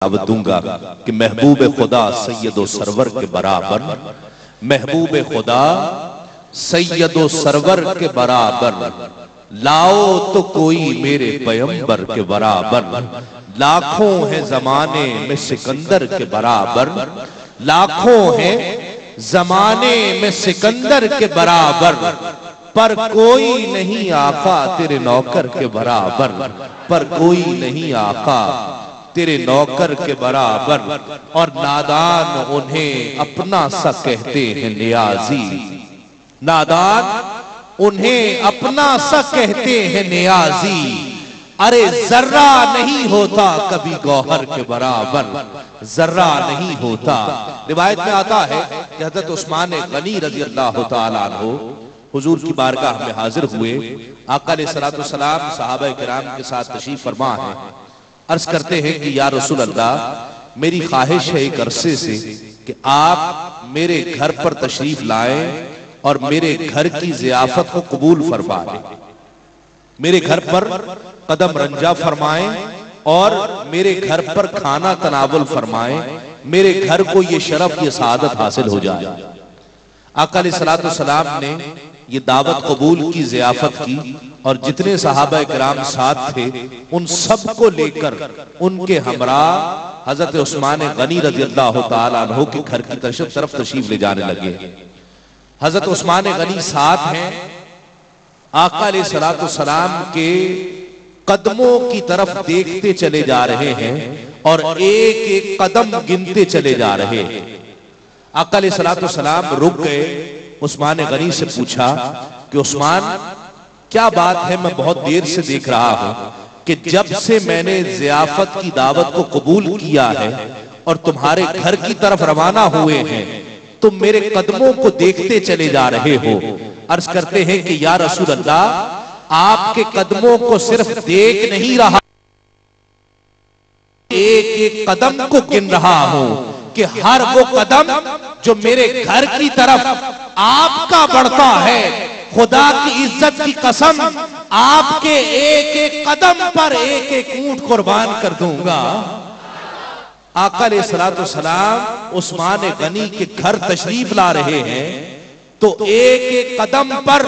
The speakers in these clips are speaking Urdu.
دعوت دوں گا کہ محبوب خدا سید و سرور کے برابر، محبوب خدا سید و سرور کے برابر، لاؤ تو کوئی میرے پیغمبر کے برابر، لاکھوں ہیں زمانے میں سکندر کے برابر، لاکھوں ہیں زمانے میں سکندر کے برابر، پر کوئی نہیں آقا تیرے نوکر کے برابر، پر کوئی نہیں آقا تیرے نوکر کے برابر۔ اور نادان انہیں اپنا سا کہتے ہیں نیازی، نادان انہیں اپنا سا کہتے ہیں نیازی، ارے ذرہ نہیں ہوتا کبھی گوہر کے برابر، ذرہ نہیں ہوتا۔ روایت میں آتا ہے کہ حضرت عثمان غنی رضی اللہ تعالیٰ عنہ حضور کی بارگاہ میں حاضر ہوئے، آقا علیہ السلام صحابہ کرام کے ساتھ تشریف فرما ہے، عرض کرتے ہیں کہ یا رسول اللہ میری خواہش ہے ایک عرصے سے کہ آپ میرے گھر پر تشریف لائیں اور میرے گھر کی ضیافت کو قبول فرمائیں، میرے گھر پر قدم رنجا فرمائیں اور میرے گھر پر کھانا تناول فرمائیں، میرے گھر کو یہ شرف یہ سعادت حاصل ہو جائے۔ آقا علیہ السلام نے یہ دعوت قبول کی، ضیافت کی، اور جتنے صحابہ کرام ساتھ تھے ان سب کو لے کر ان کے ہمراہ حضرت عثمان غنی رضی اللہ تعالیٰ عنہ کے گھر کی طرف تشریف لے جانے لگے۔ حضرت عثمان غنی ساتھ ہیں، آقا علیہ السلام کے قدموں کی طرف دیکھتے چلے جا رہے ہیں اور ایک ایک قدم گنتے چلے جا رہے ہیں۔ آقا علیہ السلام رک گئے، عثمان غنی سے پوچھا کہ عثمان کیا بات ہے، میں بہت دیر سے دیکھ رہا ہوں کہ جب سے میں نے ضیافت کی دعوت کو قبول کیا ہے اور تمہارے گھر کی طرف روانہ ہوئے ہیں تم میرے قدموں کو دیکھتے چلے جا رہے ہو۔ عرض کرتے ہیں کہ یا رسول اللہ آپ کے قدموں کو صرف دیکھ نہیں رہا، ایک ایک قدم کو گن رہا ہوں کہ ہر وہ قدم جو میرے گھر کی طرف آپ کا بڑھتا ہے، خدا کی عزت کی قسم آپ کے ایک ایک قدم پر ایک ایک اونٹ قربان کر دوں گا۔ آقا علیہ السلام عثمان غنی کے گھر تشریف لا رہے ہیں تو ایک ایک قدم پر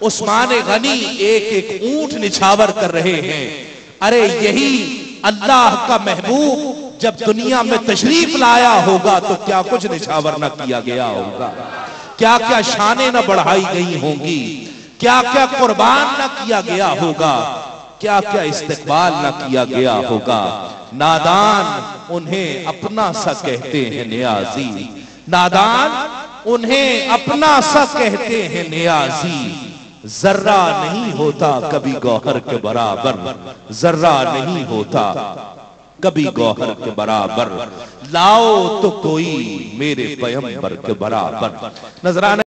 عثمان غنی ایک ایک اونٹ نچھاور کر رہے ہیں۔ ارے یہی اللہ کا محبوب جب دنیا میں تشریف لایا ہوگا تو کیا کچھ نچھاور نہ کیا گیا ہوگا، کیا کیا شانیں نہ بڑھائی گئی ہوں گی، کیا کیا قربان نہ کیا گیا ہوگا، کیا کیا استقبال نہ کیا گیا ہوگا۔ نادان انہیں اپنا سا کہتے ہیں نیازی، نادان انہیں اپنا سا کہتے ہیں نیازی، ذرہ نہیں ہوتا کبھی گوہر کے برابر، ذرہ نہیں ہوتا کبھی گوہر کے برابر، لاؤ تو کوئی میرے پیغمبر کے برابر۔ نظرانہ